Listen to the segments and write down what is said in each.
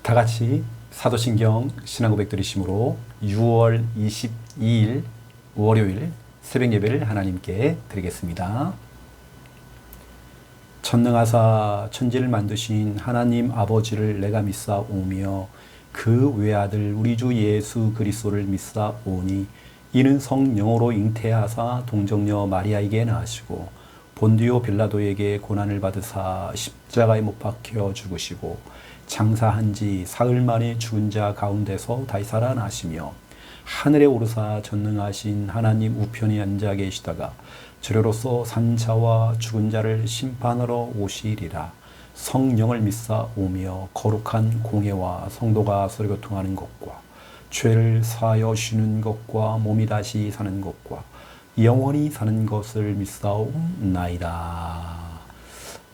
다 같이 사도신경 신앙고백 드리심으로 6월 22일 월요일 새벽 예배를 하나님께 드리겠습니다. 전능하사 천지를 만드신 하나님 아버지를 내가 믿사오며 그 외아들 우리 주 예수 그리스도를 믿사오니 이는 성령으로 잉태하사 동정녀 마리아에게 낳으시고 본디오 빌라도에게 고난을 받으사 십자가에 못 박혀 죽으시고 장사한 지 사흘 만에 죽은 자 가운데서 다시 살아나시며 하늘에 오르사 전능하신 하나님 우편에 앉아 계시다가 저로서 산자와 죽은 자를 심판하러 오시리라. 성령을 믿사오며 거룩한 공예와 성도가 서로 교통하는 것과 죄를 사하여 쉬는 것과 몸이 다시 사는 것과 영원히 사는 것을 믿사옵나이다.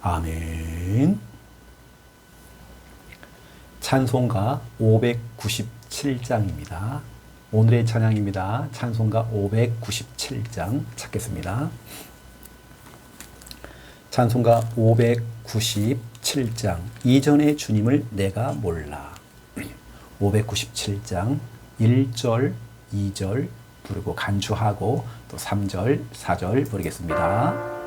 아멘. 찬송가 597장입니다. 오늘의 찬양입니다. 찬송가 597장 찾겠습니다. 찬송가 597장 이전의 주님을 내가 몰라. 597장 1절, 2절 부르고 간주하고 또 3절, 4절 부르겠습니다.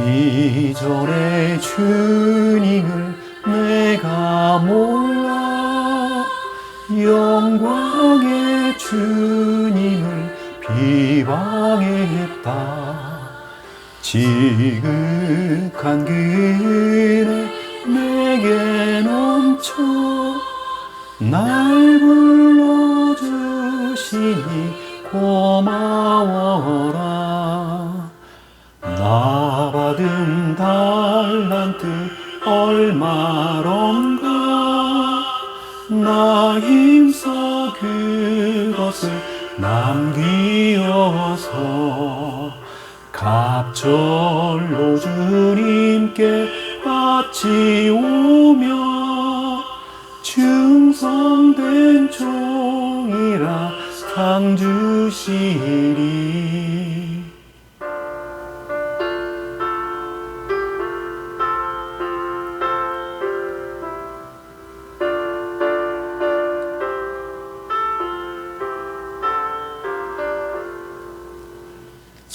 이전의 주님을 내가 몰라 영광의 주님을 비방했다. 지극한 그은혜 내게 넘쳐 날 불러주시니 고마워라. 나 받은 달란트 얼마론가 나 힘써 그것을 남기어서 갑절로 주님께 바치오며 충성된 종이라 상 주시리.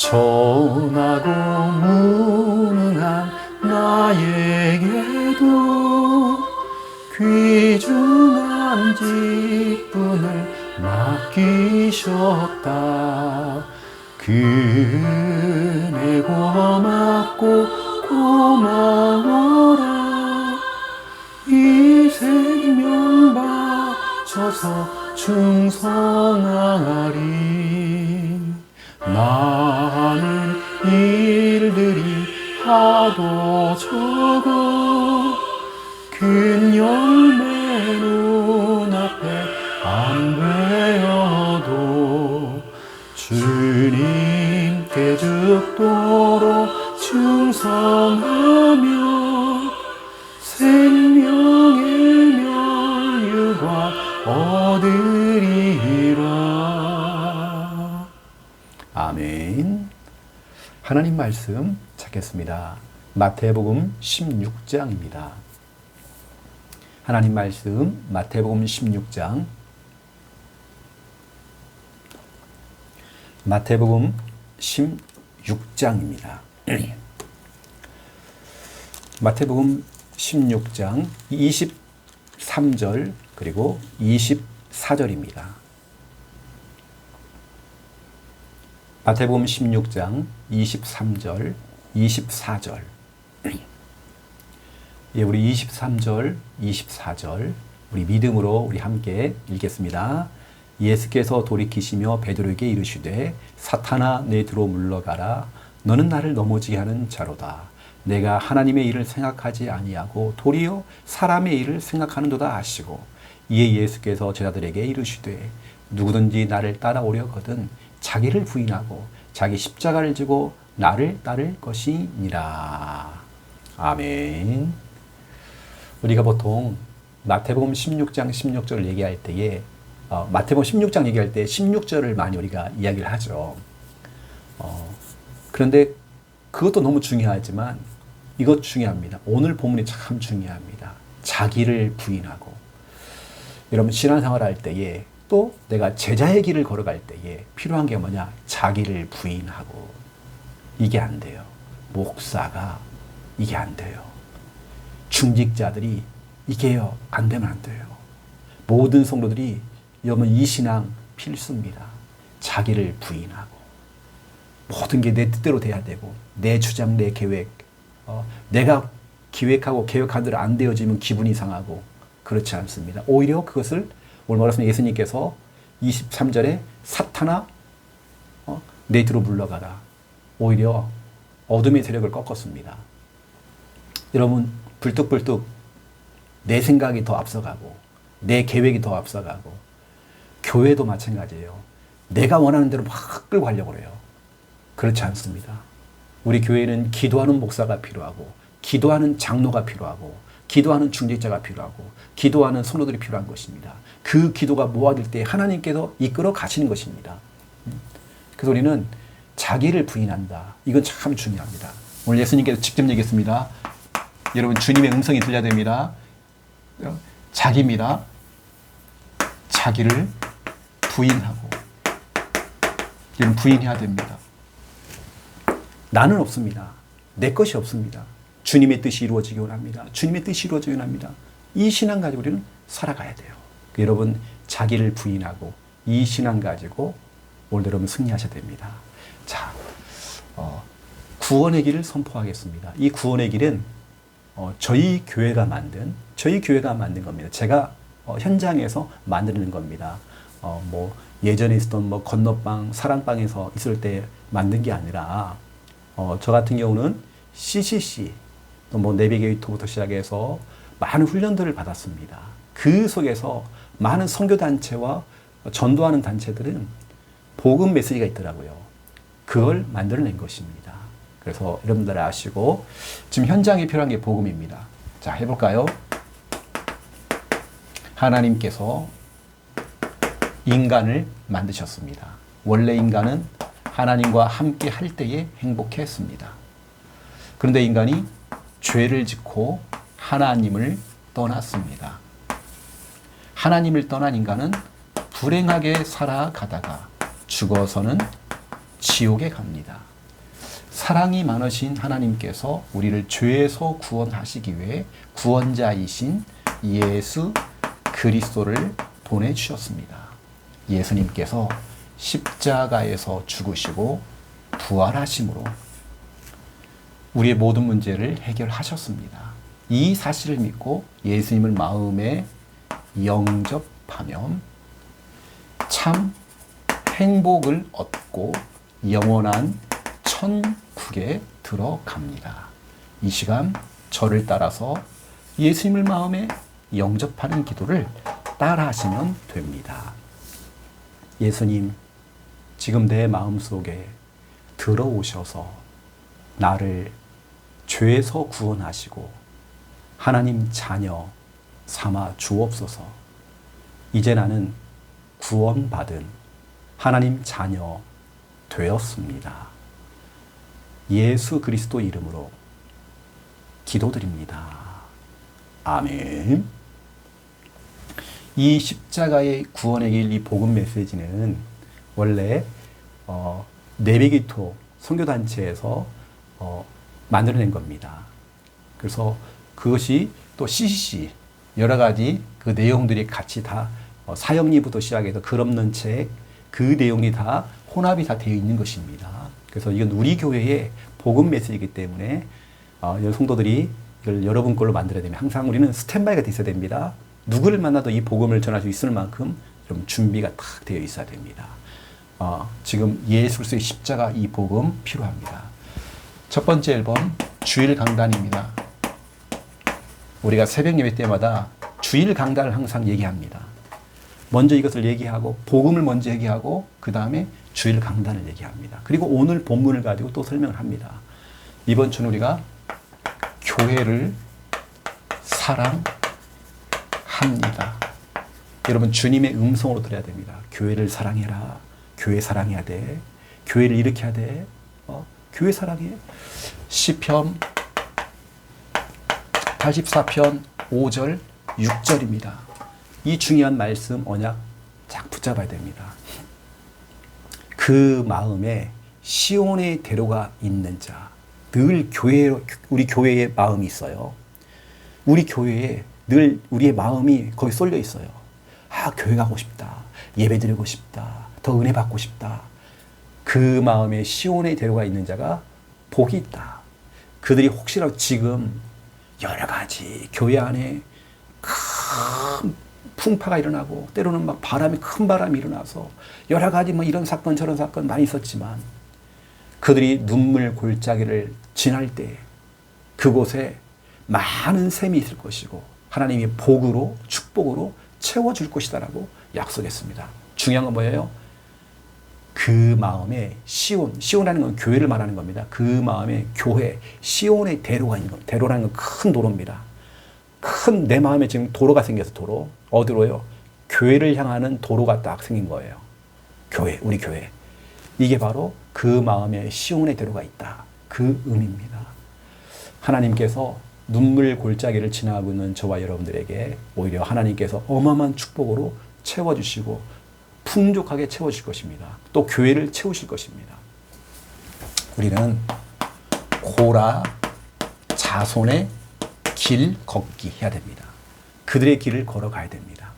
전하고 무능한 나에게도 귀중한 직분을 맡기셨다. 그 은혜 고맙고 고마워라. 이 생명 바쳐서 충성하리. 많은 일들이 하도 적어 큰 열매 눈앞에 안 되어도 주님께 죽도록 충성하며 생명의 면류관 얻으리라. 아멘. 하나님 말씀 찾겠습니다. 마태복음 16장입니다. 하나님 말씀 마태복음 16장 마태복음 16장입니다. 마태복음 16장 23절 그리고 24절입니다. 마태복음 16장 23절, 24절. 예, 우리 23절, 24절 우리 믿음으로 우리 함께 읽겠습니다. 예수께서 돌이키시며 베드로에게 이르시되 사탄아 내 뒤로 물러가라. 너는 나를 넘어지게 하는 자로다. 내가 하나님의 일을 생각하지 아니하고 도리어 사람의 일을 생각하는도다 하시고 이에 예수께서 제자들에게 이르시되 누구든지 나를 따라오려거든 자기를 부인하고 자기 십자가를 지고 나를 따를 것이니라. 아멘. 우리가 보통 마태복음 16장 16절을 얘기할 때에 마태복음 16장 얘기할 때 16절을 많이 우리가 이야기를 하죠. 그런데 그것도 너무 중요하지만 이것 중요합니다. 오늘 본문이 참 중요합니다. 자기를 부인하고. 여러분 신앙생활 할 때에 또 내가 제자의 길을 걸어갈 때에 필요한 게 뭐냐? 자기를 부인하고. 이게 안 돼요. 목사가 이게 안 돼요. 중직자들이 이게요. 안 되면 안 돼요. 모든 성도들이 여러분 이 신앙 필수입니다. 자기를 부인하고. 모든 게 내 뜻대로 돼야 되고 내 주장, 내 계획 내가 기획하고 계획한 대로 안 되어지면 기분이 상하고 그렇지 않습니다. 오히려 그것을 오늘 말씀하신 예수님께서 23절에 사탄아 내 뒤로 물러가라. 오히려 어둠의 세력을 꺾었습니다. 여러분 불뚝불뚝 내 생각이 더 앞서가고 내 계획이 더 앞서가고 교회도 마찬가지예요. 내가 원하는 대로 막 끌고 가려고 그래요. 그렇지 않습니다. 우리 교회는 기도하는 목사가 필요하고 기도하는 장로가 필요하고 기도하는 중직자가 필요하고 기도하는 성도들이 필요한 것입니다. 그 기도가 모아질 때 하나님께서 이끌어 가시는 것입니다. 그래서 우리는 자기를 부인한다. 이건 참 중요합니다. 오늘 예수님께서 직접 얘기했습니다. 여러분 주님의 음성이 들려야 됩니다. 자기입니다. 자기를 부인하고 여러분 부인해야 됩니다. 나는 없습니다. 내 것이 없습니다. 주님의 뜻이 이루어지기 원합니다. 주님의 뜻이 이루어지기 원합니다. 이 신앙 가지고 우리는 살아가야 돼요. 여러분 자기를 부인하고 이 신앙 가지고 오늘 여러분 승리하셔야 됩니다. 자, 구원의 길을 선포하겠습니다. 이 구원의 길은 저희 교회가 만든 겁니다. 제가 현장에서 만드는 겁니다. 예전에 있었던 건너방, 사랑방에서 있을 때 만든 게 아니라 저 같은 경우는 CCC, 또 내비게이터부터 시작해서 많은 훈련들을 받았습니다. 그 속에서 많은 선교단체와 전도하는 단체들은 복음 메시지가 있더라고요. 그걸 만들어낸 것입니다. 그래서 여러분들 아시고 지금 현장에 필요한 게 복음입니다. 자, 해볼까요? 하나님께서 인간을 만드셨습니다. 원래 인간은 하나님과 함께 할 때에 행복했습니다. 그런데 인간이 죄를 짓고 하나님을 떠났습니다. 하나님을 떠난 인간은 불행하게 살아가다가 죽어서는 지옥에 갑니다. 사랑이 많으신 하나님께서 우리를 죄에서 구원하시기 위해 구원자이신 예수 그리스도를 보내주셨습니다. 예수님께서 십자가에서 죽으시고 부활하심으로 우리의 모든 문제를 해결하셨습니다. 이 사실을 믿고 예수님을 마음에 영접하면 참 행복을 얻고 영원한 천국에 들어갑니다. 이 시간 저를 따라서 예수님을 마음에 영접하는 기도를 따라 하시면 됩니다. 예수님, 지금 내 마음속에 들어오셔서 나를 죄에서 구원하시고 하나님 자녀 삼아 주옵소서. 이제 나는 구원받은 하나님 자녀 되었습니다. 예수 그리스도 이름으로 기도드립니다. 아멘. 이 십자가의 구원의 길, 이 복음 메시지는 원래 내비게이터 선교단체에서 만들어낸 겁니다. 그래서 그것이 또 CCC 여러 가지 그 내용들이 같이 다 사형리부터 시작해서 글 없는 책 그 내용이 다 혼합이 다 되어 있는 것입니다. 그래서 이건 우리 교회의 복음 메시지이기 때문에 성도들이 이걸 여러분 걸로 만들어야 되면 항상 우리는 스탠바이가 돼 있어야 됩니다. 누구를 만나도 이 복음을 전할 수 있을 만큼 좀 준비가 딱 되어 있어야 됩니다. 지금 예수 그리스도의 십자가 이 복음 필요합니다. 첫 번째 앨범 주일 강단입니다. 우리가 새벽 예배 때마다 주일 강단을 항상 얘기합니다. 먼저 이것을 얘기하고 복음을 먼저 얘기하고 그 다음에 주일 강단을 얘기합니다. 그리고 오늘 본문을 가지고 또 설명을 합니다. 이번 주는 우리가 교회를 사랑합니다. 여러분 주님의 음성으로 들어야 됩니다. 교회를 사랑해라. 교회 사랑해야 돼. 교회를 일으켜야 돼. 교회 사랑해. 시편 84편 5절 6절입니다. 이 중요한 말씀 언약 쫙 붙잡아야 됩니다. 그 마음에 시온의 대로가 있는 자. 늘 우리 교회에 마음이 있어요. 우리 교회에 늘 우리의 마음이 거기 쏠려 있어요. 교회 가고 싶다. 예배 드리고 싶다. 더 은혜 받고 싶다. 그 마음에 시온의 대로가 있는 자가 복이 있다. 그들이 혹시라도 지금 여러 가지 교회 안에 큰 풍파가 일어나고 때로는 막 큰 바람이 일어나서 여러 가지 이런 사건 저런 사건 많이 있었지만 그들이 눈물 골짜기를 지날 때 그곳에 많은 샘이 있을 것이고 하나님이 복으로 축복으로 채워줄 것이다라고 약속했습니다. 중요한 건 뭐예요? 그 마음에 시온이라는 건 교회를 말하는 겁니다. 그 마음에 교회, 시온의 대로가 있는 겁니다. 대로라는 건 큰 도로입니다. 내 마음에 지금 도로가 생겨서 도로. 어디로요? 교회를 향하는 도로가 딱 생긴 거예요. 교회, 우리 교회. 이게 바로 그 마음에 시온의 대로가 있다. 그 의미입니다. 하나님께서 눈물 골짜기를 지나가고 있는 저와 여러분들에게 오히려 하나님께서 어마어마한 축복으로 채워주시고 풍족하게 채워주실 것입니다. 또 교회를 채우실 것입니다. 우리는 고라 자손의 길 걷기 해야 됩니다. 그들의 길을 걸어가야 됩니다.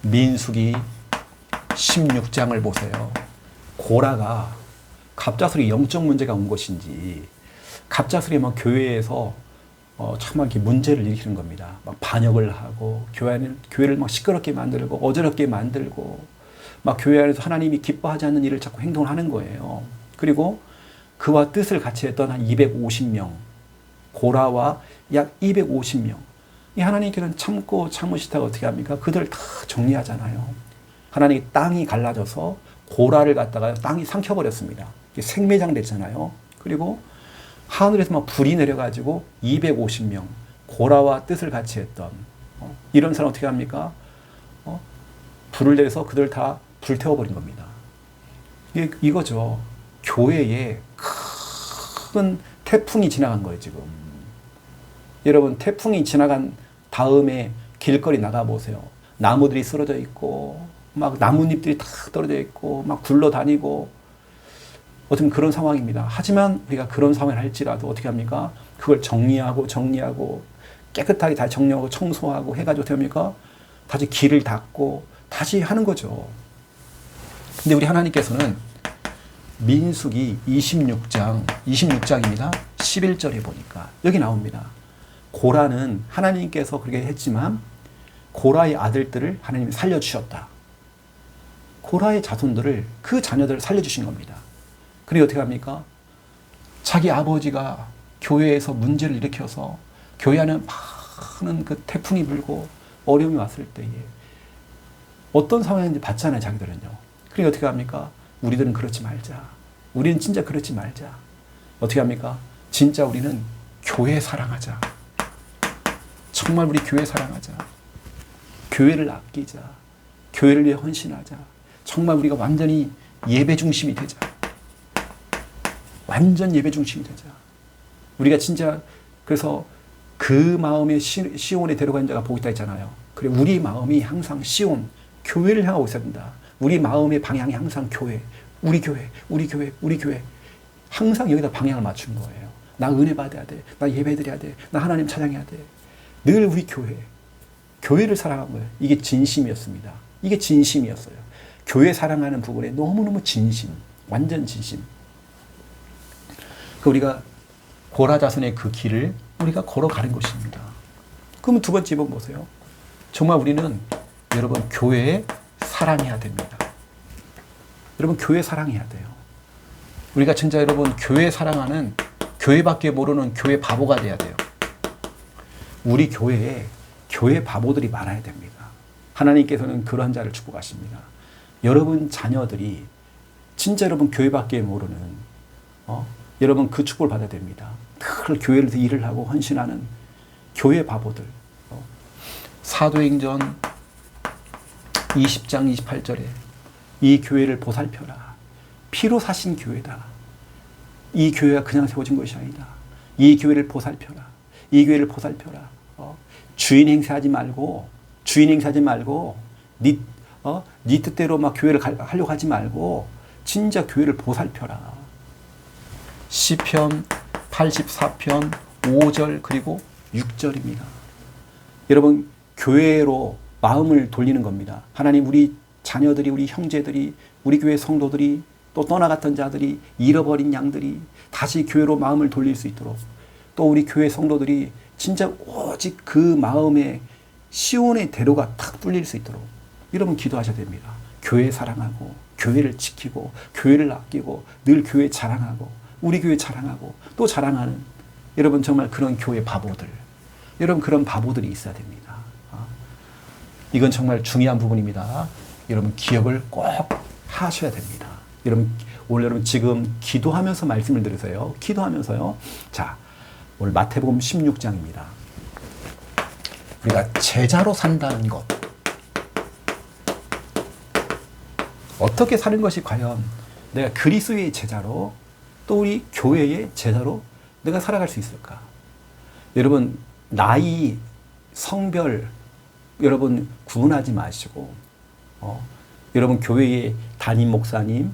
민수기 16장을 보세요. 고라가 갑작스레 영적 문제가 온 것인지 갑작스레 교회에서 참 이렇게 문제를 일으키는 겁니다. 반역을 하고 교회를 시끄럽게 만들고 어지럽게 만들고 교회 안에서 하나님이 기뻐하지 않는 일을 자꾸 행동을 하는 거예요. 그리고 그와 뜻을 같이 했던 한 250명, 고라와 약 250명. 이 하나님께서는 참으시다가 어떻게 합니까? 그들을 다 정리하잖아요. 하나님이 땅이 갈라져서 고라를 갖다가 땅이 삼켜버렸습니다. 생매장 됐잖아요. 그리고 하늘에서 불이 내려가지고 250명, 고라와 뜻을 같이 했던 이런 사람 어떻게 합니까? 불을 내서 그들 다 불태워버린 겁니다. 이거죠. 교회에 큰 태풍이 지나간 거예요, 지금. 여러분, 태풍이 지나간 다음에 길거리 나가보세요. 나무들이 쓰러져 있고, 나뭇잎들이 다 떨어져 있고, 굴러다니고, 어쩌면 그런 상황입니다. 하지만 우리가 그런 상황을 할지라도 어떻게 합니까? 그걸 정리하고, 깨끗하게 다 정리하고, 청소하고 해가지고 어떻게 합니까? 다시 길을 닦고, 다시 하는 거죠. 근데 우리 하나님께서는 민수기 26장입니다. 11절에 보니까 여기 나옵니다. 고라는 하나님께서 그렇게 했지만 고라의 아들들을 하나님이 살려주셨다. 고라의 자손들을, 그 자녀들을 살려주신 겁니다. 그리고 어떻게 합니까? 자기 아버지가 교회에서 문제를 일으켜서 교회 안에 많은 그 태풍이 불고 어려움이 왔을 때에 어떤 상황인지 봤잖아요, 자기들은요. 그러니까 어떻게 합니까? 우리들은 그렇지 말자. 우리는 진짜 그렇지 말자. 어떻게 합니까? 진짜 우리는 교회 사랑하자. 정말 우리 교회 사랑하자. 교회를 아끼자. 교회를 위해 헌신하자. 정말 우리가 완전히 예배 중심이 되자. 완전 예배 중심이 되자. 우리가 진짜 그래서 그 마음에 시온에 데려간 자가 복이 있다 했잖아요. 그래, 우리 마음이 항상 시온, 교회를 향하고 있어야 된다. 우리 마음의 방향이 항상 교회, 우리 교회. 항상 여기다 방향을 맞춘 거예요. 나 은혜 받아야 돼. 나 예배 드려야 돼. 나 하나님 찬양해야 돼. 늘 우리 교회를 사랑한 거예요. 이게 진심이었습니다. 이게 진심이었어요. 교회 사랑하는 부분에 너무너무 진심, 완전 진심. 우리가 고라 자손의 그 길을 우리가 걸어가는 것입니다. 그러면 두 번째 번 보세요. 정말 우리는 여러분 교회에 사랑해야 됩니다. 여러분 교회 사랑해야 돼요. 우리가 진짜 여러분 교회 사랑하는, 교회밖에 모르는 교회 바보가 돼야 돼요. 우리 교회에 교회 바보들이 많아야 됩니다. 하나님께서는 그러한 자를 축복하십니다. 여러분 자녀들이 진짜 여러분 교회밖에 모르는 여러분 그 축복을 받아야 됩니다. 늘 교회에서 일을 하고 헌신하는 교회 바보들. 사도행전 20장 28절에 이 교회를 보살펴라. 피로 사신 교회다. 이 교회가 그냥 세워진 것이 아니다. 이 교회를 보살펴라. 이 교회를 보살펴라. 주인 행세하지 말고 네 뜻대로 막 교회를 하려고 하지 말고 진짜 교회를 보살펴라. 시편 84편 5절 그리고 6절입니다. 여러분, 교회로 마음을 돌리는 겁니다. 하나님, 우리 자녀들이, 우리 형제들이, 우리 교회 성도들이, 또 떠나갔던 자들이, 잃어버린 양들이 다시 교회로 마음을 돌릴 수 있도록, 또 우리 교회 성도들이 진짜 오직 그 마음에 시온의 대로가 탁 뚫릴 수 있도록 여러분 기도하셔야 됩니다. 교회 사랑하고 교회를 지키고 교회를 아끼고 늘 교회 자랑하고 우리 교회 자랑하고 또 자랑하는 여러분 정말 그런 교회 바보들, 여러분 그런 바보들이 있어야 됩니다. 이건 정말 중요한 부분입니다. 여러분 기억을 꼭 하셔야 됩니다. 오늘 여러분 지금 기도하면서 말씀을 들으세요. 기도하면서요. 자, 오늘 마태복음 16장입니다. 우리가 제자로 산다는 것. 어떻게 사는 것이 과연 내가 그리스도의 제자로 또 우리 교회의 제자로 내가 살아갈 수 있을까? 여러분, 나이, 성별, 여러분 구분하지 마시고, 여러분 교회의 담임 목사님,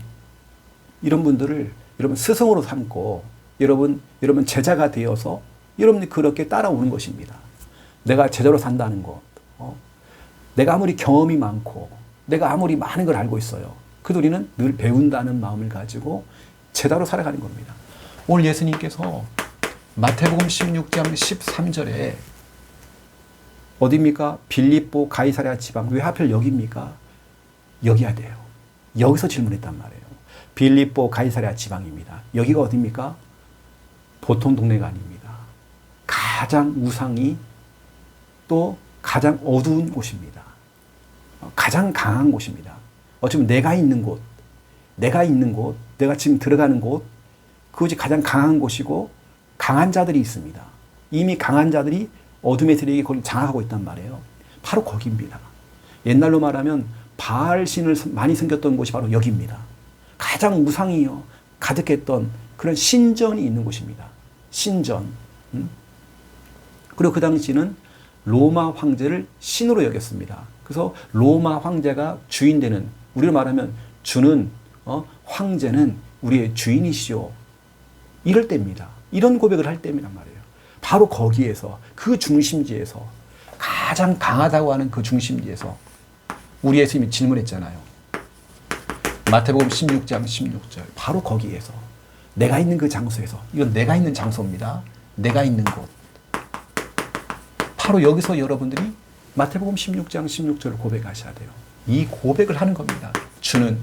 이런 분들을 여러분 스승으로 삼고, 여러분 제자가 되어서 여러분이 그렇게 따라오는 것입니다. 내가 제자로 산다는 것, 내가 아무리 경험이 많고, 내가 아무리 많은 걸 알고 있어요. 그래도 우리는 늘 배운다는 마음을 가지고 제자로 살아가는 겁니다. 오늘 예수님께서 마태복음 16장 13절에 어디입니까? 빌립보 가이사랴 지방. 왜 하필 여기입니까? 여기야 돼요. 여기서 질문했단 말이에요. 빌립보 가이사랴 지방입니다. 여기가 어디입니까? 보통 동네가 아닙니다. 가장 우상이 또 가장 어두운 곳입니다. 가장 강한 곳입니다. 어쩌면 내가 있는 곳, 내가 지금 들어가는 곳, 그것이 가장 강한 곳이고 강한 자들이 있습니다. 이미 강한 자들이 어둠의 세력이 거기 장악하고 있단 말이에요. 바로 거기입니다. 옛날로 말하면 바알 신을 많이 섬겼던 곳이 바로 여기입니다. 가장 우상이요 가득했던 그런 신전이 있는 곳입니다. 신전. 그리고 그 당시는 로마 황제를 신으로 여겼습니다. 그래서 로마 황제가 주인 되는, 우리로 말하면 주는 황제는 우리의 주인이시오. 이럴 때입니다. 이런 고백을 할 때란 말이에요. 바로 거기에서, 그 중심지에서, 가장 강하다고 하는 그 중심지에서 우리 예수님이 질문했잖아요. 마태복음 16장 16절. 바로 거기에서, 내가 있는 그 장소에서, 이건 내가 있는 장소입니다. 내가 있는 곳. 바로 여기서 여러분들이 마태복음 16장 16절을 고백하셔야 돼요. 이 고백을 하는 겁니다. 주는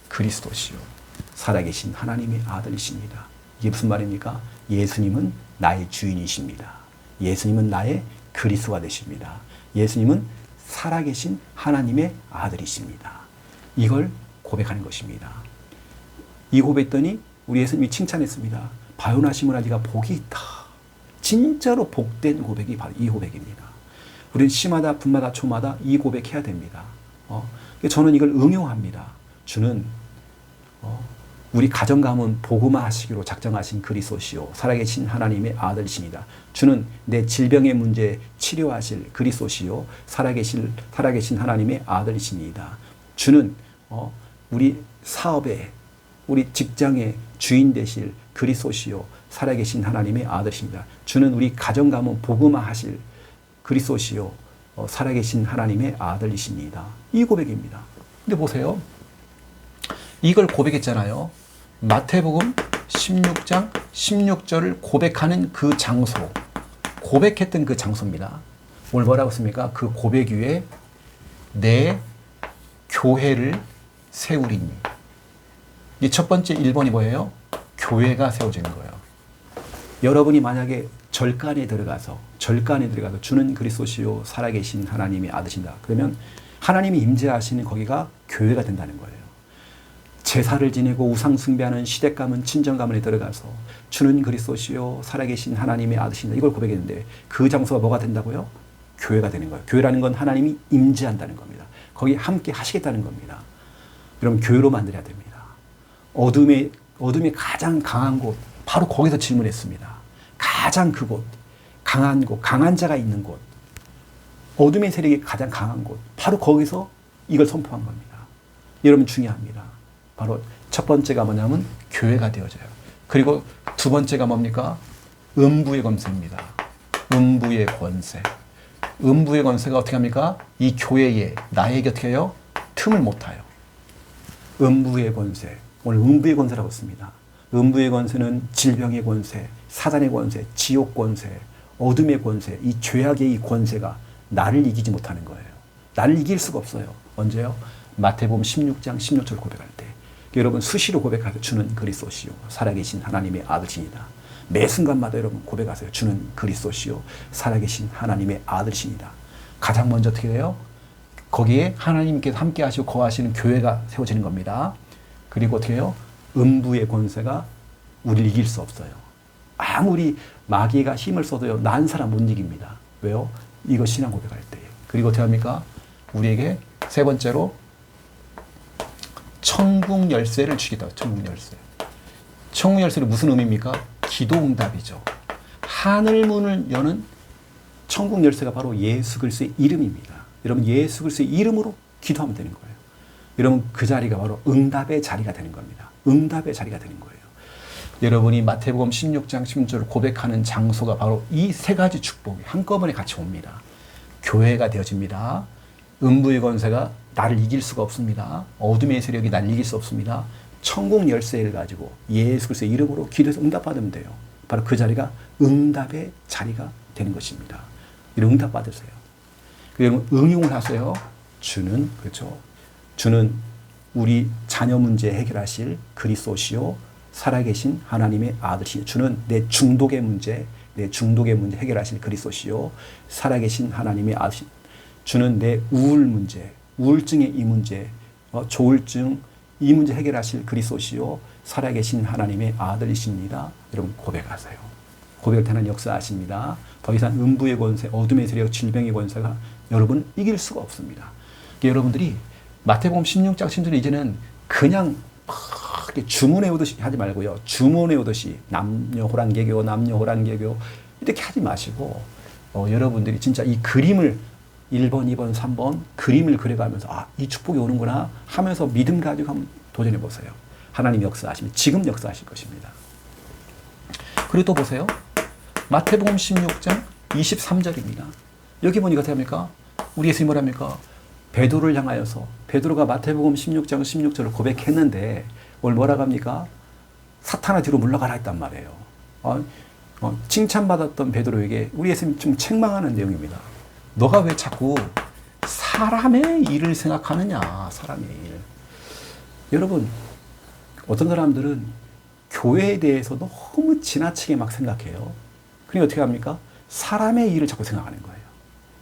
그리스도시요 살아계신 하나님의 아들이십니다. 이게 무슨 말입니까? 예수님은 나의 주인이십니다. 예수님은 나의 그리스도가 되십니다. 예수님은 살아계신 하나님의 아들이십니다. 이걸 고백하는 것입니다. 이 고백했더니 우리 예수님이 칭찬했습니다. 바요나 시몬아 네가 복이 있다. 진짜로 복된 고백이 바로 이 고백입니다. 우리는 시마다 분마다 초마다 이 고백해야 됩니다. 저는 이걸 응용합니다. 주는 우리 가정 가문 복음화 하시기로 작정하신 그리스도시요 살아계신 하나님의 아들이십니다. 주는 내 질병의 문제 치료하실 그리스도시요 살아계신 하나님의 아들이십니다. 주는 우리 사업에, 우리 직장의 주인 되실 그리스도시요 살아계신 하나님의 아들이십니다. 주는 우리 가정 가문 복음화 하실 그리스도시요 살아계신 하나님의 아들이십니다. 이 고백입니다. 근데 보세요. 이걸 고백했잖아요. 마태복음 16장 16절을 고백하는 그 장소, 고백했던 그 장소입니다. 오늘 뭐라고 했습니까? 그 고백 위에 내 교회를 세우리니. 이 첫 번째 1번이 뭐예요? 교회가 세워지는 거예요. 여러분이 만약에 절간에 들어가서 주는 그리스도시요 살아계신 하나님의 아들이신다. 그러면 하나님이 임재하시는 거기가 교회가 된다는 거예요. 제사를 지내고 우상 숭배하는 시댁 가문, 친정 가문에 들어가서 주는 그리스도시요 살아계신 하나님의 아들이신다. 이걸 고백했는데 그 장소가 뭐가 된다고요? 교회가 되는 거예요. 교회라는 건 하나님이 임재한다는 겁니다. 거기 함께 하시겠다는 겁니다. 여러분, 교회로 만들어야 됩니다. 어둠이 가장 강한 곳, 바로 거기서 질문했습니다. 가장 그곳, 강한 곳, 강한 자가 있는 곳, 어둠의 세력이 가장 강한 곳, 바로 거기서 이걸 선포한 겁니다. 여러분, 중요합니다. 바로 첫 번째가 뭐냐면 교회가 되어져요. 그리고 두 번째가 뭡니까? 음부의 권세입니다. 음부의 권세. 음부의 권세가 어떻게 합니까? 이 교회에, 나에게 어떻게 해요? 틈을 못 타요. 음부의 권세. 오늘 음부의 권세라고 씁니다. 음부의 권세는 질병의 권세, 사단의 권세, 지옥 권세, 어둠의 권세, 이 죄악의 이 권세가 나를 이기지 못하는 거예요. 나를 이길 수가 없어요. 언제요? 마태복음 16장 16절 고백할 때. 여러분, 수시로 고백하세요. 주는 그리스도시요 살아계신 하나님의 아들이시니다. 매 순간마다 여러분 고백하세요. 주는 그리스도시요 살아계신 하나님의 아들이시니다. 가장 먼저 어떻게 돼요? 거기에 하나님께서 함께 하시고 거하시는 교회가 세워지는 겁니다. 그리고 어떻게 해요? 음부의 권세가 우리를 이길 수 없어요. 아무리 마귀가 힘을 써도요, 난 사람 못 이깁니다. 왜요? 이거 신앙 고백할 때. 그리고 어떻게 합니까? 우리에게 세 번째로 천국 열쇠를 주겠다. 천국 열쇠. 천국 열쇠는 무슨 의미입니까? 기도 응답이죠. 하늘 문을 여는 천국 열쇠가 바로 예수 그리스도의 이름입니다. 여러분, 예수 그리스도의 이름으로 기도하면 되는 거예요. 여러분, 그 자리가 바로 응답의 자리가 되는 겁니다. 응답의 자리가 되는 거예요. 여러분이 마태복음 16장 16절을 고백하는 장소가 바로 이 세 가지 축복이 한꺼번에 같이 옵니다. 교회가 되어집니다. 음부의 권세가 나를 이길 수가 없습니다. 어둠의 세력이 나를 이길 수 없습니다. 천국 열쇠를 가지고 예수 그리스도의 이름으로 기도해서 응답받으면 돼요. 바로 그 자리가 응답의 자리가 되는 것입니다. 이런 응답 받으세요. 여러분, 응용을 하세요. 주는, 그렇죠. 주는 우리 자녀 문제 해결하실 그리스도시요 살아계신 하나님의 아들이시요. 주는 내 중독의 문제 해결하실 그리스도시요 살아계신 하나님의 아들이시요. 주는 내 우울 문제, 우울증의 이 문제, 조울증 이 문제 해결하실 그리스도시요 살아계신 하나님의 아들이십니다. 여러분, 고백하세요. 고백을 하는 역사하십니다. 더 이상 음부의 권세, 어둠의 세력, 질병의 권세가 여러분 이길 수가 없습니다. 여러분들이 마태복음 16장 16절에 이제는 그냥 주문해 오듯이 하지 말고요. 주문해 오듯이 남녀 호랑개교 이렇게 하지 마시고 여러분들이 진짜 이 그림을 1번, 2번, 3번 그림을 그려가면서 이 축복이 오는구나 하면서 믿음 가지고 한번 도전해 보세요. 하나님 역사하시면 지금 역사하실 것입니다. 그리고 또 보세요. 마태복음 16장 23절입니다. 여기 보니까 어떻게 합니까? 우리 예수님이 뭐랍니까? 베드로를 향하여서 베드로가 마태복음 16장 16절을 고백했는데 오늘 뭐라고 합니까? 사탄아 뒤로 물러가라 했단 말이에요. 칭찬받았던 베드로에게 우리 예수님 좀 책망하는 내용입니다. 너가 왜 자꾸 사람의 일을 생각하느냐, 사람의 일. 여러분, 어떤 사람들은 교회에 대해서 너무 지나치게 막 생각해요. 그러니까 어떻게 합니까? 사람의 일을 자꾸 생각하는 거예요.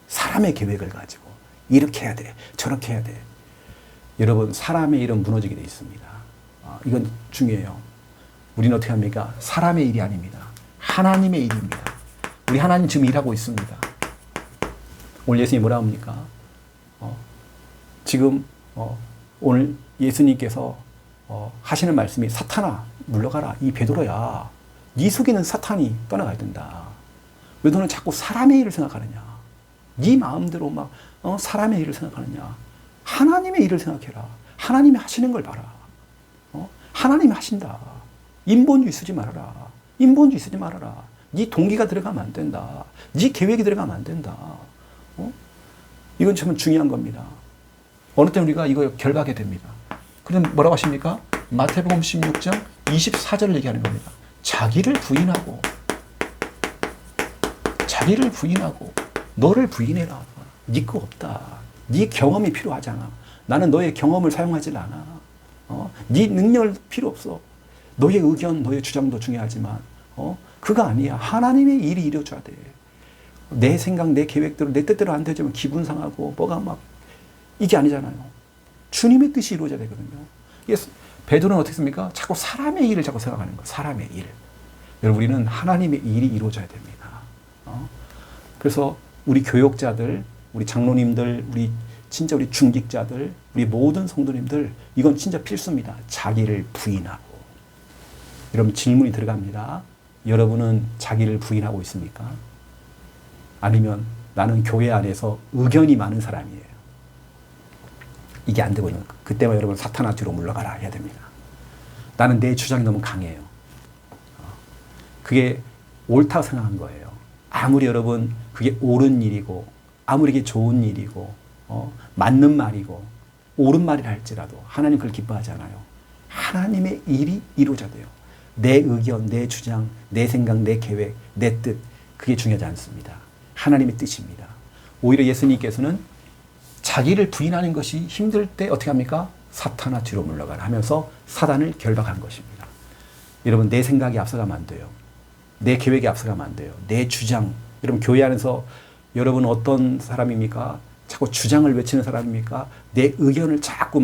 사람의 계획을 가지고 이렇게 해야 돼, 저렇게 해야 돼. 여러분, 사람의 일은 무너지게 돼 있습니다. 이건 중요해요. 우리는 어떻게 합니까? 사람의 일이 아닙니다. 하나님의 일입니다. 우리 하나님 지금 일하고 있습니다. 오늘 예수님이 뭐라 합니까? 지금 오늘 예수님께서 하시는 말씀이 사탄아 물러가라. 이 베드로야. 네 속에는 사탄이 떠나가야 된다. 왜 너는 자꾸 사람의 일을 생각하느냐? 네 마음대로 막 사람의 일을 생각하느냐? 하나님의 일을 생각해라. 하나님이 하시는 걸 봐라. 하나님이 하신다. 인본주의 쓰지 말아라. 인본주의 쓰지 말아라. 네 동기가 들어가면 안 된다. 네 계획이 들어가면 안 된다. 이건 참 중요한 겁니다. 어느 때 우리가 이거 결박하게 됩니다. 그럼 뭐라고 하십니까? 마태복음 16장 24절을 얘기하는 겁니다. 자기를 부인하고 너를 부인해라. 네 거 없다. 네 경험이 필요하잖아. 나는 너의 경험을 사용하지 않아. 네 능력을 필요 없어. 너의 의견, 너의 주장도 중요하지만 그거 아니야. 하나님의 일이 이루어져야 돼. 내 생각, 내 계획대로, 내 뜻대로 안 되지만 기분 상하고 뭐가 막 이게 아니잖아요. 주님의 뜻이 이루어져야 되거든요. 베드로는 어떻게 했습니까? 자꾸 사람의 일을 자꾸 생각하는 거예요. 사람의 일. 여러분, 우리는 하나님의 일이 이루어져야 됩니다. 그래서 우리 교역자들, 우리 장로님들, 우리 진짜 우리 중직자들, 우리 모든 성도님들 이건 진짜 필수입니다. 자기를 부인하고. 여러분 질문이 들어갑니다. 여러분은 자기를 부인하고 있습니까? 아니면 나는 교회 안에서 의견이 많은 사람이에요. 이게 안 되고 있는 거. 그때만 여러분 사탄아 뒤로 물러가라 해야 됩니다. 나는 내 주장이 너무 강해요. 그게 옳다고 생각한 거예요. 아무리 여러분 그게 옳은 일이고 아무리 이게 좋은 일이고 맞는 말이고 옳은 말이라 할지라도 하나님 그걸 기뻐하지 않아요. 하나님의 일이 이루어져야 돼요. 내 의견, 내 주장, 내 생각, 내 계획, 내 뜻 그게 중요하지 않습니다. 하나님의 뜻입니다. 오히려 예수님께서는 자기를 부인하는 것이 힘들 때 어떻게 합니까? 사탄아 뒤로 물러가라 하면서 사단을 결박한 것입니다. 여러분 내 생각이 앞서가면 안 돼요. 내 계획이 앞서가면 안 돼요. 내 주장. 여러분 교회 안에서 여러분 어떤 사람입니까? 자꾸 주장을 외치는 사람입니까? 내 의견을 자꾸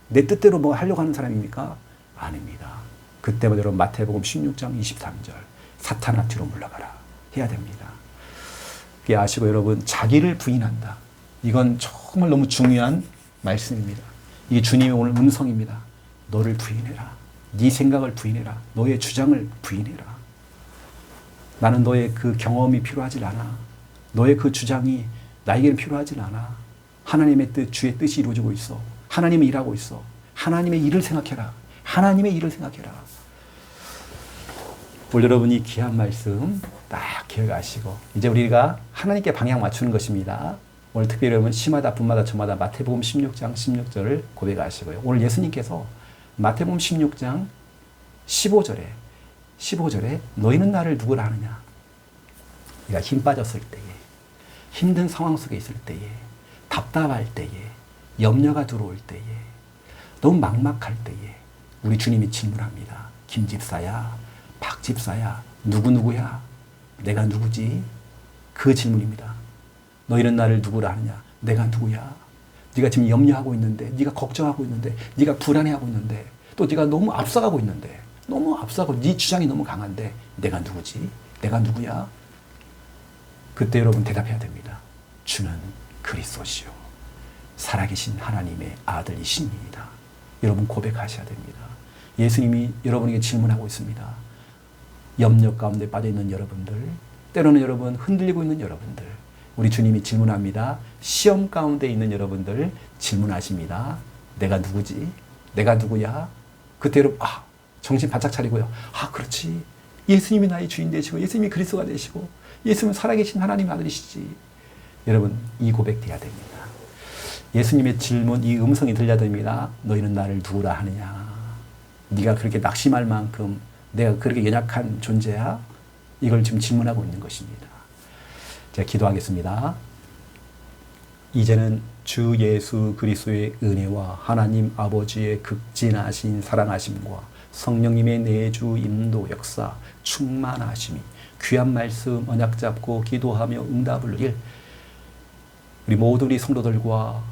내 뜻대로 뭐 하려고 하는 사람입니까? 아닙니다. 그때마다 여러분 마태복음 16장 23절 사탄아 뒤로 물러가라 해야 됩니다. 그게 아시고 여러분 자기를 부인한다. 이건 정말 너무 중요한 말씀입니다. 이게 주님의 오늘 음성입니다. 너를 부인해라. 네 생각을 부인해라. 너의 주장을 부인해라. 나는 너의 그 경험이 필요하지 않아. 너의 그 주장이 나에게는 필요하지 않아. 하나님의 뜻, 주의 뜻이 이루어지고 있어. 하나님이 일하고 있어. 하나님의 일을 생각해라. 하나님의 일을 생각해라. 오늘 여러분이 귀한 말씀 딱 기억하시고 이제 우리가 하나님께 방향 맞추는 것입니다. 오늘 특별히 여러분 시마다 분마다 저마다 마태복음 16장 16절을 고백하시고요. 오늘 예수님께서 마태복음 16장 15절에 너희는 나를 누구라 하느냐. 네가 힘 빠졌을 때에 힘든 상황 속에 있을 때에 답답할 때에 염려가 들어올 때에 너무 막막할 때에 우리 주님이 질문합니다. 김 집사야, 박 집사야, 누구야? 내가 누구지? 그 질문입니다. 너희는 나를 누구라 하느냐? 내가 누구야? 네가 지금 염려하고 있는데, 네가 걱정하고 있는데, 네가 불안해하고 있는데, 또 네가 너무 앞서가고 있는데, 너무 앞서고 네 주장이 너무 강한데 내가 누구지? 내가 누구야? 그때 여러분 대답해야 됩니다. 주는 그리스도시요 살아계신 하나님의 아들이십니다. 여러분 고백하셔야 됩니다. 예수님이 여러분에게 질문하고 있습니다. 염려 가운데 빠져있는 여러분들, 때로는 여러분 흔들리고 있는 여러분들, 우리 주님이 질문합니다. 시험 가운데 있는 여러분들 질문하십니다. 내가 누구지? 내가 누구야? 그때 여러분 정신 바짝 차리고요. 그렇지. 예수님이 나의 주인 되시고 예수님이 그리스도가 되시고 예수님은 살아계신 하나님 아들이시지. 여러분 이 고백돼야 됩니다. 예수님의 질문, 이 음성이 들려야 됩니다. 너희는 나를 누구라 하느냐? 네가 그렇게 낙심할 만큼 내가 그렇게 연약한 존재야? 이걸 지금 질문하고 있는 것입니다. 제가 기도하겠습니다. 이제는 주 예수 그리스도의 은혜와 하나님 아버지의 극진하신 사랑하심과 성령님의 내주 인도 역사 충만하심이 귀한 말씀 언약 잡고 기도하며 응답을 일 우리 모든 우리 성도들과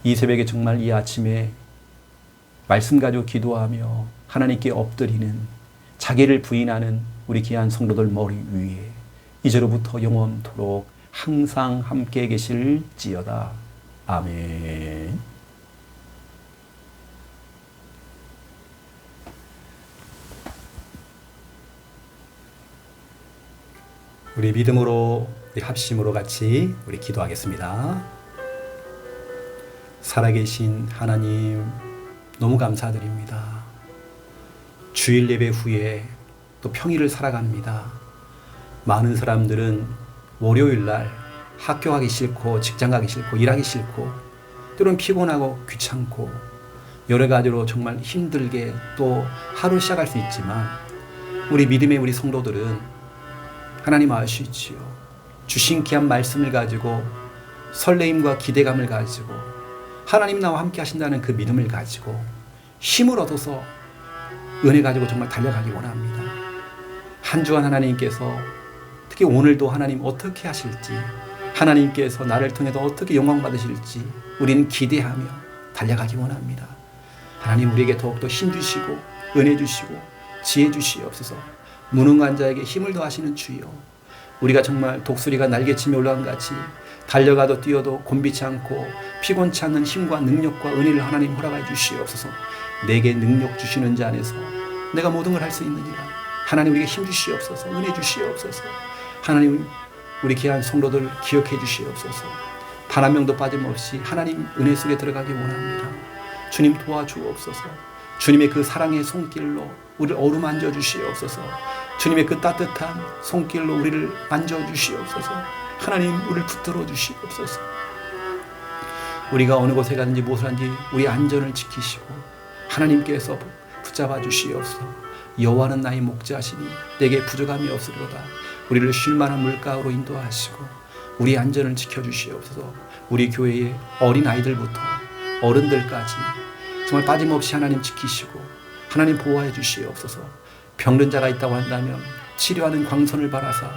이 새벽에 정말 이 아침에 말씀 가지고 기도하며 하나님께 엎드리는 자기를 부인하는 우리 귀한 성도들 머리 위에 이제로부터 영원토록 항상 함께 계실지어다. 아멘. 우리 믿음으로 우리 합심으로 같이 우리 기도하겠습니다. 살아계신 하나님 너무 감사드립니다. 주일 예배 후에 또 평일을 살아갑니다. 많은 사람들은 월요일 날 학교 가기 싫고 직장 가기 싫고 일하기 싫고 때로는 피곤하고 귀찮고 여러 가지로 정말 힘들게 또 하루 시작할 수 있지만 우리 믿음의 우리 성도들은 하나님 아시지요. 주신 귀한 말씀을 가지고 설레임과 기대감을 가지고 하나님 나와 함께 하신다는 그 믿음을 가지고 힘을 얻어서 은혜 가지고 정말 달려가기 원합니다. 한 주간 하나님께서 특히 오늘도 하나님 어떻게 하실지 하나님께서 나를 통해서 어떻게 영광 받으실지 우리는 기대하며 달려가기 원합니다. 하나님 우리에게 더욱더 힘 주시고 은혜 주시고 지혜 주시옵소서. 무능한 자에게 힘을 더하시는 주여 우리가 정말 독수리가 날개치며 올라간 같이 달려가도 뛰어도 곤비치 않고 피곤치 않는 힘과 능력과 은혜를 하나님 허락하여 주시옵소서. 내게 능력 주시는 자 안에서 내가 모든 걸 할 수 있느니라. 하나님 우리에게 힘 주시옵소서. 은혜 주시옵소서. 하나님 우리 귀한 성도들 기억해 주시옵소서. 단 한 명도 빠짐없이 하나님 은혜 속에 들어가기 원합니다. 주님 도와주옵소서. 주님의 그 사랑의 손길로 우리를 어루만져 주시옵소서. 주님의 그 따뜻한 손길로 우리를 만져 주시옵소서. 하나님 우리를 붙들어 주시옵소서. 우리가 어느 곳에 가든지 무엇을 하든지 우리 안전을 지키시고 하나님께서 붙잡아 주시옵소서. 여호와는 나의 목자시니 내게 부족함이 없으리로다. 우리를 쉴 만한 물가로 인도하시고 우리 안전을 지켜주시옵소서. 우리 교회의 어린 아이들부터 어른들까지 정말 빠짐없이 하나님 지키시고 하나님 보호해 주시옵소서. 병든 자가 있다고 한다면 치료하는 광선을 바라사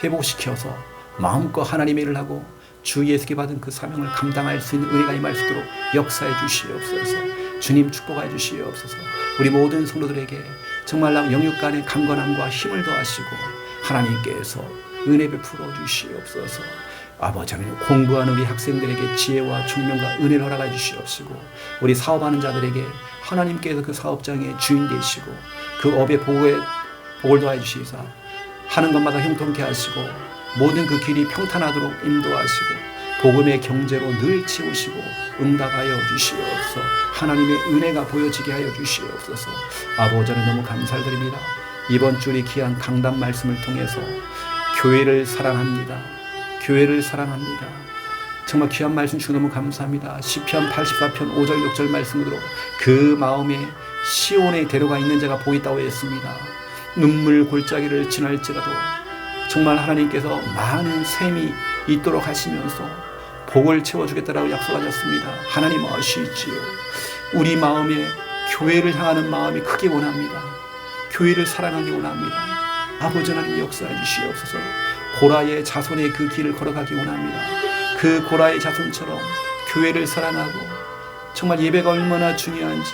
회복시켜서 마음껏 하나님의 일을 하고 주 예수께 받은 그 사명을 감당할 수 있는 은혜가 임할 수 있도록 역사해 주시옵소서. 주님 축복해 주시옵소서. 우리 모든 성도들에게 정말 영육 간의 강건함과 힘을 더하시고 하나님께서 은혜 베풀어 주시옵소서. 아버지 하나님, 공부하는 우리 학생들에게 지혜와 총명과 은혜를 허락해 주시옵시고 우리 사업하는 자들에게 하나님께서 그 사업장의 주인 되시고 그 업의 복을 더하여 주시사 하는 것마다 형통케 하시고 모든 그 길이 평탄하도록 인도하시고 복음의 경제로 늘 채우시고 응답하여 주시옵소서. 하나님의 은혜가 보여지게 하여 주시옵소서. 아버지 하나님 너무 감사드립니다. 이번 주 우리 귀한 강단 말씀을 통해서 교회를 사랑합니다. 교회를 사랑합니다. 정말 귀한 말씀 주셔서 너무 감사합니다. 시편 84편 5절 6절 말씀으로 그 마음에 시온의 대로가 있는 자가 보이다고 했습니다. 눈물 골짜기를 지날지라도 정말 하나님께서 많은 샘이 있도록 하시면서 복을 채워주겠다라고 약속하셨습니다. 하나님 아시지요. 우리 마음에 교회를 향하는 마음이 크게 원합니다. 교회를 사랑하기 원합니다. 아버지 하나님 역사해 주시옵소서. 고라의 자손의 그 길을 걸어가기 원합니다. 그 고라의 자손처럼 교회를 사랑하고 정말 예배가 얼마나 중요한지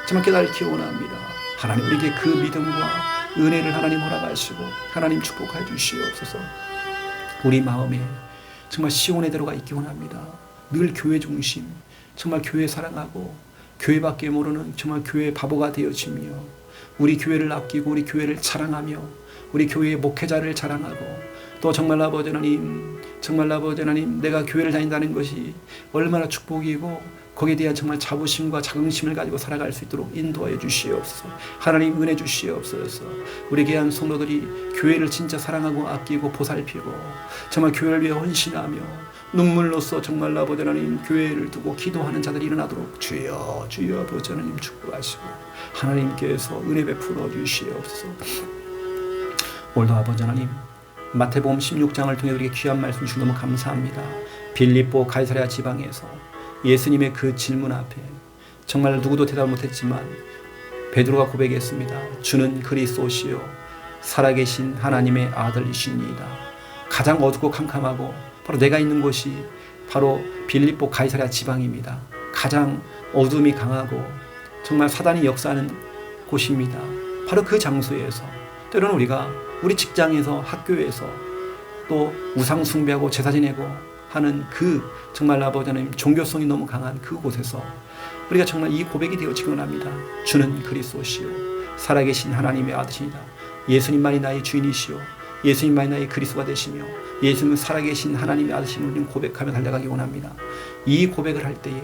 정말 깨닫기 원합니다. 하나님 우리에게 그 믿음과 은혜를 하나님 허락하시고 하나님 축복해 주시옵소서. 우리 마음에 정말 시온의 대로가 있기 원합니다. 늘 교회 중심, 정말 교회 사랑하고 교회밖에 모르는 정말 교회 바보가 되어지며 우리 교회를 아끼고 우리 교회를 자랑하며 우리 교회의 목회자를 자랑하고 또 정말 아버지 하나님, 정말 아버지 하나님, 내가 교회를 다닌다는 것이 얼마나 축복이고 거기에 대한 정말 자부심과 자긍심을 가지고 살아갈 수 있도록 인도하여 주시옵소서. 하나님 은혜 주시옵소서. 우리 귀한 성도들이 교회를 진짜 사랑하고 아끼고 보살피고 정말 교회를 위해 헌신하며 눈물로써 정말 아버지 하나님 교회를 두고 기도하는 자들이 일어나도록 주여 주여 아버지 하나님 축복하시고 하나님께서 은혜 베풀어 주시옵소서. 오늘도 아버지 하나님 마태복음 16장을 통해 우리에게 귀한 말씀 주셔서 너무 감사합니다. 빌립보 가이사랴 지방에서 예수님의 그 질문 앞에 정말 누구도 대답을 못했지만 베드로가 고백했습니다. 주는 그리스도시요 살아계신 하나님의 아들이시니이다. 가장 어둡고 캄캄하고 바로 내가 있는 곳이 바로 빌립보 가이사랴 지방입니다. 가장 어둠이 강하고 정말 사단이 역사하는 곳입니다. 바로 그 장소에서 때로는 우리가 우리 직장에서 학교에서 또 우상 숭배하고 제사 지내고 하는 그 정말 아버지 하나님 종교성이 너무 강한 그곳에서 우리가 정말 이 고백이 되어지곤 합니다. 주는 그리스도시요 살아계신 하나님의 아들이다. 예수님만이 나의 주인이시요 예수님만이 나의 그리스도가 되시며 예수님은 살아계신 하나님의 아들이심을 우리는 고백하며 달려가기 원합니다. 이 고백을 할 때에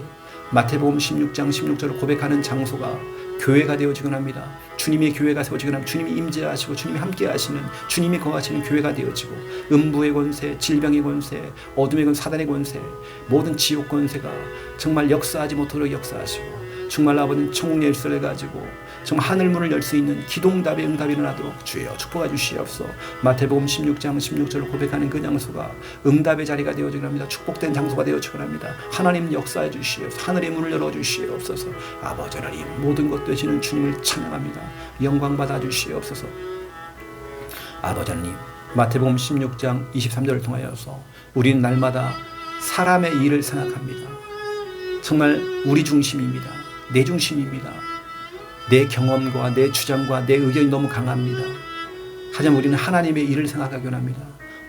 마태복음 16장 16절을 고백하는 장소가 교회가 되어지곤 합니다. 주님의 교회가 세워지곤 합니다. 주님이 임재하시고 주님이 함께 하시는 주님이 거하시는 교회가 되어지고 음부의 권세, 질병의 권세, 어둠의 권세, 사단의 권세, 모든 지옥 권세가 정말 역사하지 못하도록 역사하시고 정말 아버지는 천국 열쇠를 가지고 정말 하늘문을 열 수 있는 기도응답의 응답이 일어나도록 주여 축복해 주시옵소서. 마태복음 16장 16절을 고백하는 그 장소가 응답의 자리가 되어지곤 합니다. 축복된 장소가 되어지곤 합니다. 하나님 역사해 주시옵소서. 하늘의 문을 열어 주시옵소서. 아버지 하나님 모든 것 되시는 주님을 찬양합니다. 영광 받아 주시옵소서. 아버지 하나님 마태복음 16장 23절을 통하여서 우리는 날마다 사람의 일을 생각합니다. 정말 우리 중심입니다. 내 중심입니다. 내 경험과 내 주장과 내 의견이 너무 강합니다. 하지만 우리는 하나님의 일을 생각하기 원합니다.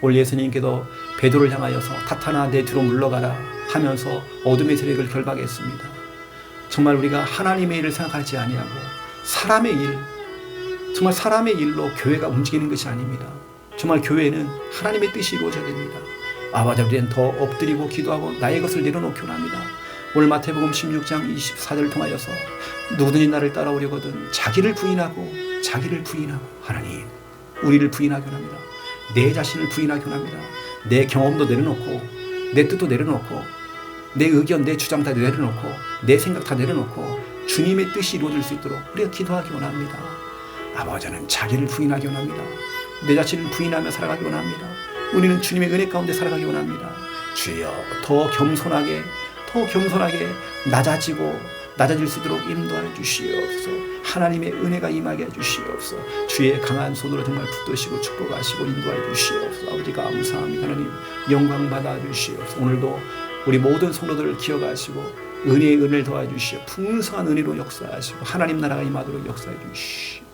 오늘 예수님께도 베드로를 향하여서 타타나 내 뒤로 물러가라 하면서 어둠의 세력을 결박했습니다. 정말 우리가 하나님의 일을 생각하지 아니하고 사람의 일, 정말 사람의 일로 교회가 움직이는 것이 아닙니다. 정말 교회는 하나님의 뜻이 이루어져야 됩니다. 아버지, 우리는 더 엎드리고 기도하고 나의 것을 내려놓기 원합니다. 오늘 마태복음 16장 24절을 통하여서 누구든지 나를 따라오려거든 자기를 부인하고 하나님, 우리를 부인하기 원합니다. 내 자신을 부인하기 원합니다. 내 경험도 내려놓고 내 뜻도 내려놓고 내 의견, 내 주장 다 내려놓고 내 생각 다 내려놓고 주님의 뜻이 이루어질 수 있도록 우리가 기도하기 원합니다. 아버지는 자기를 부인하기 원합니다. 내 자신을 부인하며 살아가기 원합니다. 우리는 주님의 은혜 가운데 살아가기 원합니다. 주여, 더 겸손하게 낮아질 수 있도록 인도하여 주시옵소서. 하나님의 은혜가 임하게 해주시옵소서. 주의 강한 손으로 정말 붙드시고 축복하시고 인도하여 주시옵소서. 아버지 감사합니다. 하나님 영광 받아 주시옵소서. 오늘도 우리 모든 성도들을 기억하시고 은혜의 은혜를 더해 주시오. 풍성한 은혜로 역사하시고 하나님 나라가 임하도록 역사해 주시오.